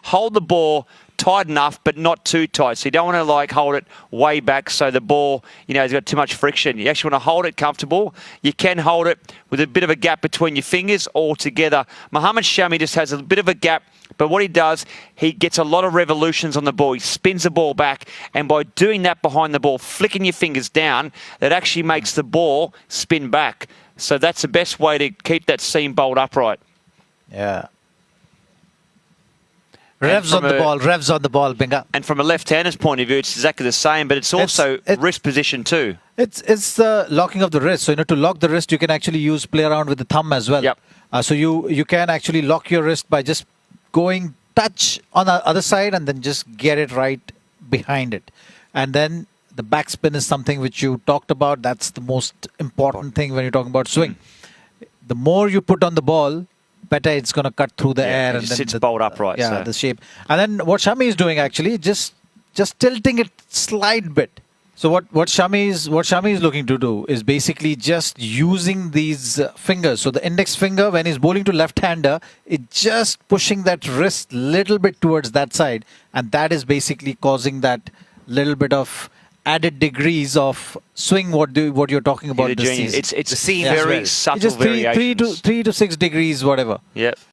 hold the ball tight enough, but not too tight. So you don't want to like hold it way back so the ball, has got too much friction. You actually want to hold it comfortable. You can hold it with a bit of a gap between your fingers or together. Mohamed Shami just has a bit of a gap, but what he does, he gets a lot of revolutions on the ball. He spins the ball back, and by doing that behind the ball, flicking your fingers down, that actually makes the ball spin back. So that's the best way to keep that seam bolt upright. Yeah. Revs on the ball, Binga. And from a left-hander's point of view, it's exactly the same, but it's also wrist position too. It's the locking of the wrist. So, to lock the wrist, you can actually play around with the thumb as well. Yep. So you can actually lock your wrist by just going touch on the other side and then just get it right behind it. And then the backspin is something which you talked about. That's the most important thing when you're talking about swing. The more you put on the ball, better it's going to cut through the air. And then sits bolt upright. Yeah, the shape. And then what Shami is doing actually, just tilting it slight bit. So what Shami is looking to do is basically just using these fingers. So the index finger, when he's bowling to left-hander, it's just pushing that wrist little bit towards that side. And that is basically causing that little bit of added degrees of swing, what you're talking about. It's very subtle variations. Just 3 to 6 degrees, whatever. Yep.